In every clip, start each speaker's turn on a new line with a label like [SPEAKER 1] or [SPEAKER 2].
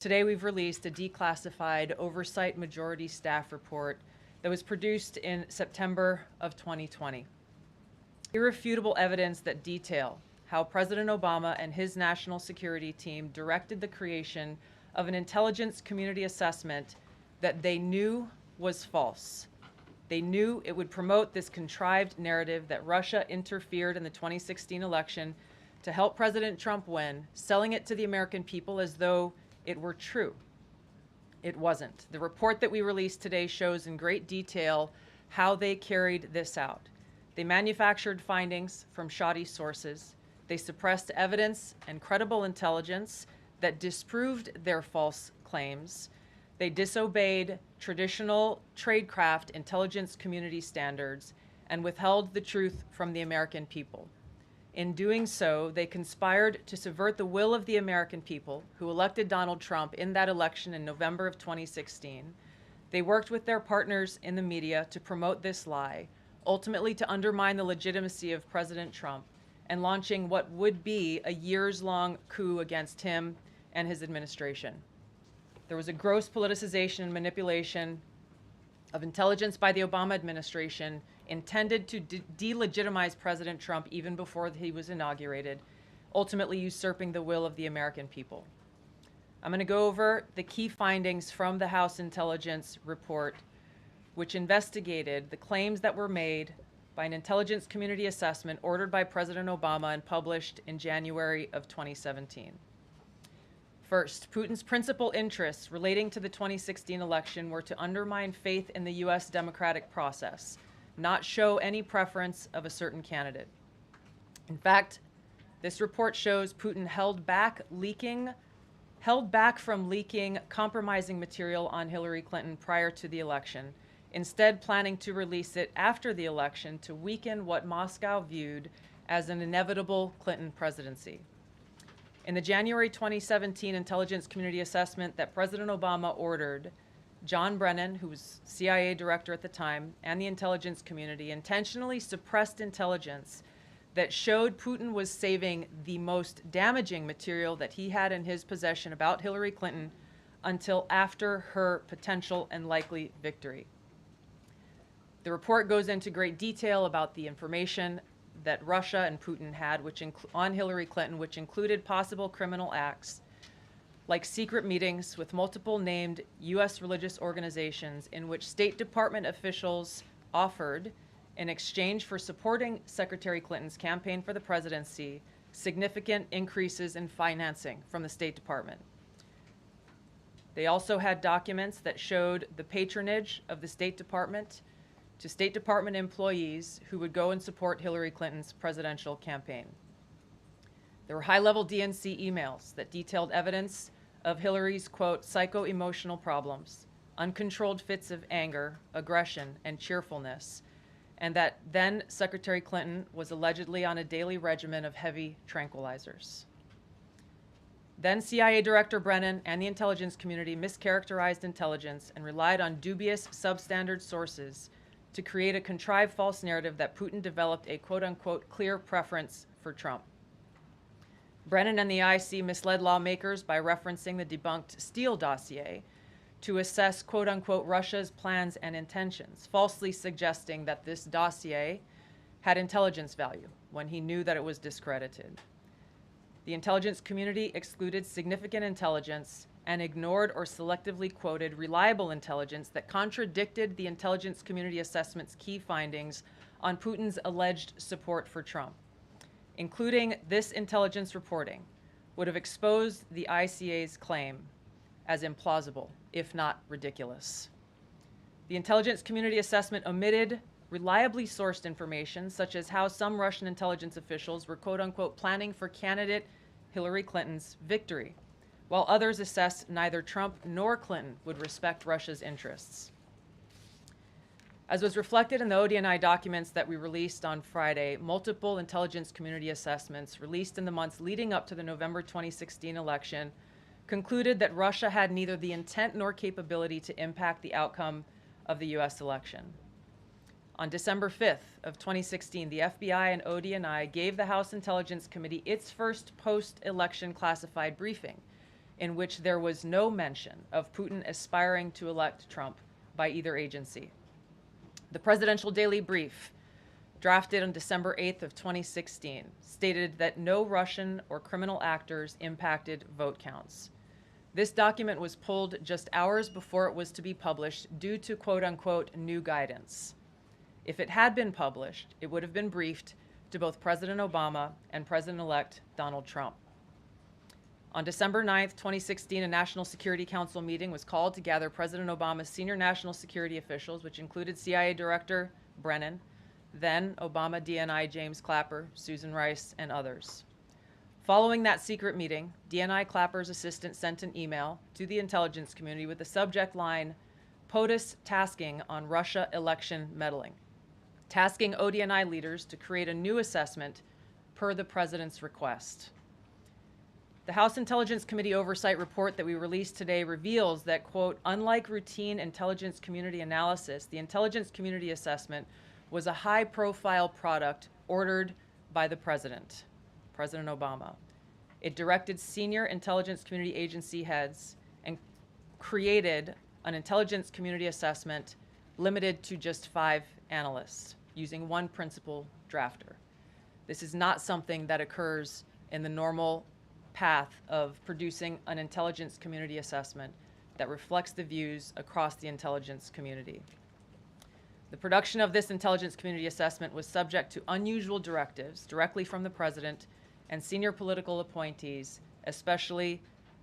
[SPEAKER 1] Today we've released a declassified Oversight Majority Staff report that was produced in September of 2020. Irrefutable evidence that detail how President Obama and his national security team directed the creation of an intelligence community assessment that they knew was false. They knew it would promote this contrived narrative that Russia interfered in the 2016 election to help President Trump win, selling it to the American people as though it were true. It wasn't. The report that we released today shows in great detail how they carried this out. They manufactured findings from shoddy sources. They suppressed evidence and credible intelligence that disproved their false claims. They disobeyed traditional tradecraft intelligence community standards and withheld the truth from the American people. In doing so, they conspired to subvert the will of the American people who elected Donald Trump in that election in November of 2016. They worked with their partners in the media to promote this lie, ultimately to undermine the legitimacy of President Trump and launching what would be a years-long coup against him and his administration. There was a gross politicization and manipulation of intelligence by the Obama administration intended to delegitimize President Trump even before he was inaugurated, ultimately usurping the will of the American people. I'm going to go over the key findings from the House Intelligence Report, which investigated the claims that were made by an intelligence community assessment ordered by President Obama and published in January of 2017. First, Putin's principal interests relating to the 2016 election were to undermine faith in the U.S. democratic process, not show any preference of a certain candidate. In fact, this report shows Putin held back from leaking compromising material on Hillary Clinton prior to the election, instead planning to release it after the election to weaken what Moscow viewed as an inevitable Clinton presidency. In the January 2017 intelligence community assessment that President Obama ordered, John Brennan, who was CIA director at the time, and the intelligence community intentionally suppressed intelligence that showed Putin was saving the most damaging material that he had in his possession about Hillary Clinton until after her potential and likely victory. The report goes into great detail about the information that Russia and Putin had on Hillary Clinton, which included possible criminal acts like secret meetings with multiple named U.S. religious organizations in which State Department officials offered, in exchange for supporting Secretary Clinton's campaign for the presidency, significant increases in financing from the State Department. They also had documents that showed the patronage of the State Department to State Department employees who would go and support Hillary Clinton's presidential campaign. There were high-level DNC emails that detailed evidence of Hillary's, quote, psycho-emotional problems, uncontrolled fits of anger, aggression, and cheerfulness, and that then Secretary Clinton was allegedly on a daily regimen of heavy tranquilizers. Then CIA Director Brennan and the intelligence community mischaracterized intelligence and relied on dubious substandard sources to create a contrived false narrative that Putin developed a quote-unquote clear preference for Trump. Brennan and the IC misled lawmakers by referencing the debunked Steele dossier to assess quote-unquote Russia's plans and intentions, falsely suggesting that this dossier had intelligence value when he knew that it was discredited. The intelligence community excluded significant intelligence and ignored or selectively quoted reliable intelligence that contradicted the intelligence community assessment's key findings on Putin's alleged support for Trump. Including this intelligence reporting would have exposed the ICA's claim as implausible, if not ridiculous. The intelligence community assessment omitted reliably sourced information, such as how some Russian intelligence officials were quote-unquote planning for candidate Hillary Clinton's victory, while others assessed neither Trump nor Clinton would respect Russia's interests. As was reflected in the ODNI documents that we released on Friday, multiple intelligence community assessments released in the months leading up to the November 2016 election concluded that Russia had neither the intent nor capability to impact the outcome of the U.S. election. On December 5th of 2016, the FBI and ODNI gave the House Intelligence Committee its first post-election classified briefing, in which there was no mention of Putin aspiring to elect Trump by either agency. The Presidential Daily Brief, drafted on December 8th of 2016, stated that no Russian or criminal actors impacted vote counts. This document was pulled just hours before it was to be published due to quote-unquote new guidance. If it had been published, it would have been briefed to both President Obama and President-elect Donald Trump. On December 9th, 2016, a National Security Council meeting was called to gather President Obama's senior national security officials, which included CIA Director Brennan, then Obama DNI James Clapper, Susan Rice, and others. Following that secret meeting, DNI Clapper's assistant sent an email to the intelligence community with the subject line, POTUS tasking on Russia election meddling, tasking ODNI leaders to create a new assessment per the president's request. The House Intelligence Committee Oversight Report that we released today reveals that, quote, unlike routine intelligence community analysis, the intelligence community assessment was a high-profile product ordered by the President Obama. It directed senior intelligence community agency heads and created an intelligence community assessment limited to just 5 analysts, using one principal drafter. This is not something that occurs in the normal path of producing an intelligence community assessment that reflects the views across the intelligence community. The production of this intelligence community assessment was subject to unusual directives directly from the president and senior political appointees, especially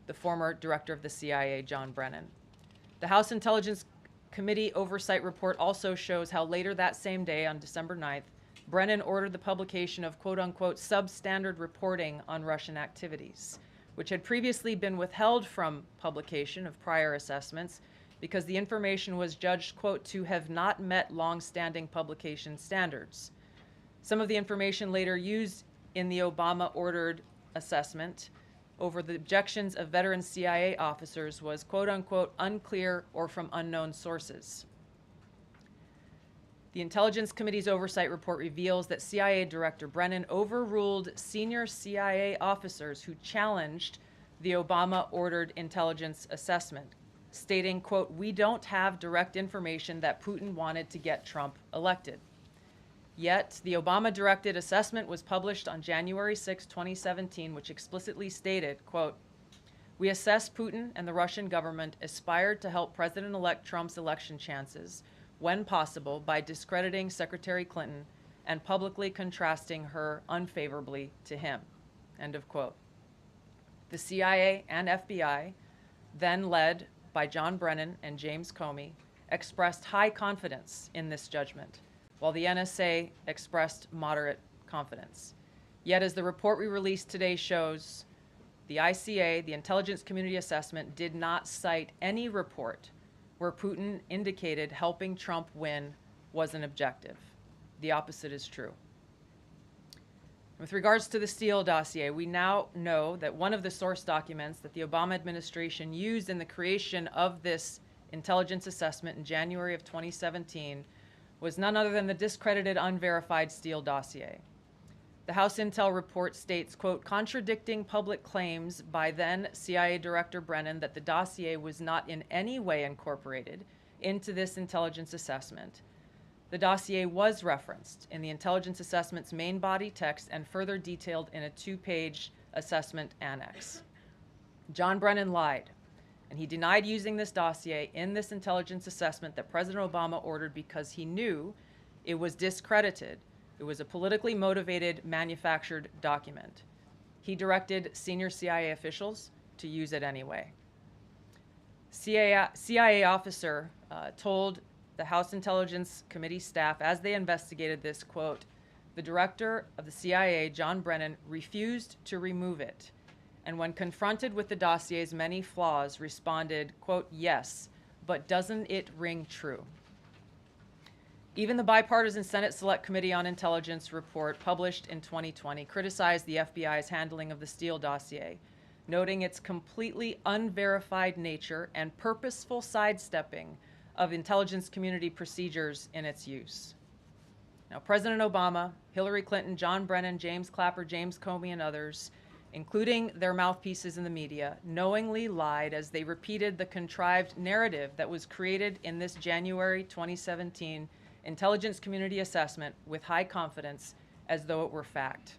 [SPEAKER 1] the former director of the CIA, John Brennan. The House Intelligence Committee Oversight Report also shows how later that same day, on December 9th, Brennan ordered the publication of quote-unquote substandard reporting on Russian activities, which had previously been withheld from publication of prior assessments because the information was judged, quote, to have not met long-standing publication standards. Some of the information later used in the Obama-ordered assessment over the objections of veteran CIA officers was, quote-unquote, unclear or from unknown sources. The Intelligence Committee's Oversight Report reveals that CIA Director Brennan overruled senior CIA officers who challenged the Obama-ordered intelligence assessment, stating, quote, we don't have direct information that Putin wanted to get Trump elected. Yet, the Obama-directed assessment was published on January 6, 2017, which explicitly stated, quote, we assess Putin and the Russian government aspired to help President-elect Trump's election chances when possible by discrediting Secretary Clinton and publicly contrasting her unfavorably to him, end of quote. The CIA and FBI, then led by John Brennan and James Comey, expressed high confidence in this judgment, while the NSA expressed moderate confidence. Yet, as the report we released today shows, the ICA, the Intelligence Community Assessment, did not cite any report where Putin indicated helping Trump win was an objective. The opposite is true. With regards to the Steele dossier, we now know that one of the source documents that the Obama administration used in the creation of this intelligence assessment in January of 2017 was none other than the discredited, unverified Steele dossier. The House Intel report states, quote, contradicting public claims by then CIA Director Brennan that the dossier was not in any way incorporated into this intelligence assessment. The dossier was referenced in the intelligence assessment's main body text and further detailed in a 2-page assessment annex. John Brennan lied, and he denied using this dossier in this intelligence assessment that President Obama ordered because he knew it was discredited. It was a politically motivated, manufactured document. He directed senior CIA officials to use it anyway. CIA officer told the House Intelligence Committee staff as they investigated this, quote, the director of the CIA, John Brennan, refused to remove it, and when confronted with the dossier's many flaws, responded, quote, yes, but doesn't it ring true? Even the bipartisan Senate Select Committee on Intelligence report published in 2020 criticized the FBI's handling of the Steele dossier, noting its completely unverified nature and purposeful sidestepping of intelligence community procedures in its use. Now, President Obama, Hillary Clinton, John Brennan, James Clapper, James Comey, and others including their mouthpieces in the media, knowingly lied as they repeated the contrived narrative that was created in this January 2017 intelligence community assessment with high confidence as though it were fact.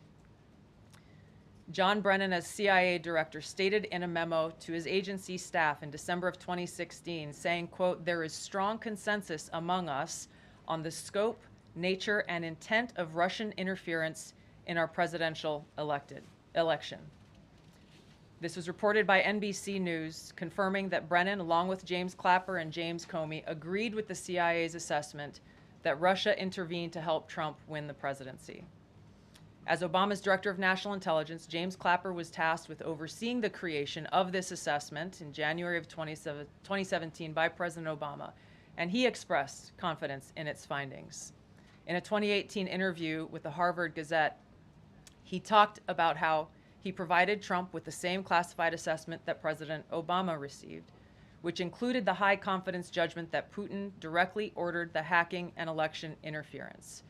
[SPEAKER 1] John Brennan, as CIA director, stated in a memo to his agency staff in December of 2016, saying, quote, "There is strong consensus among us on the scope, nature, and intent of Russian interference in our presidential election." This was reported by NBC News, confirming that Brennan, along with James Clapper and James Comey, agreed with the CIA's assessment that Russia intervened to help Trump win the presidency. As Obama's Director of National Intelligence, James Clapper was tasked with overseeing the creation of this assessment in January of 2017 by President Obama, and he expressed confidence in its findings. In a 2018 interview with the Harvard Gazette, he talked about how he provided Trump with the same classified assessment that President Obama received, which included the high confidence judgment that Putin directly ordered the hacking and election interference.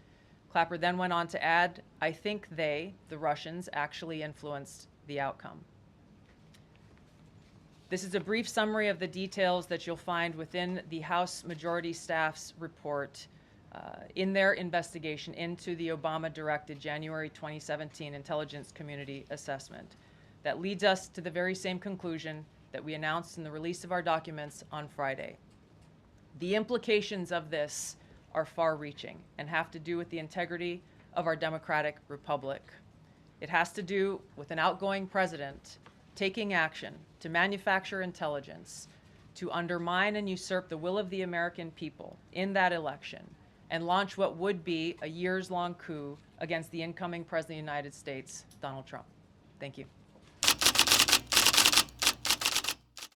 [SPEAKER 1] Clapper then went on to add, "I think they, the Russians, actually influenced the outcome." This is a brief summary of the details that you'll find within the House Majority Staff's report in their investigation into the Obama-directed January 2017 Intelligence Community Assessment. That leads us to the very same conclusion that we announced in the release of our documents on Friday. The implications of this are far-reaching and have to do with the integrity of our democratic republic. It has to do with an outgoing president taking action to manufacture intelligence to undermine and usurp the will of the American people in that election and launch what would be a years-long coup against the incoming President of the United States, Donald Trump. Thank you.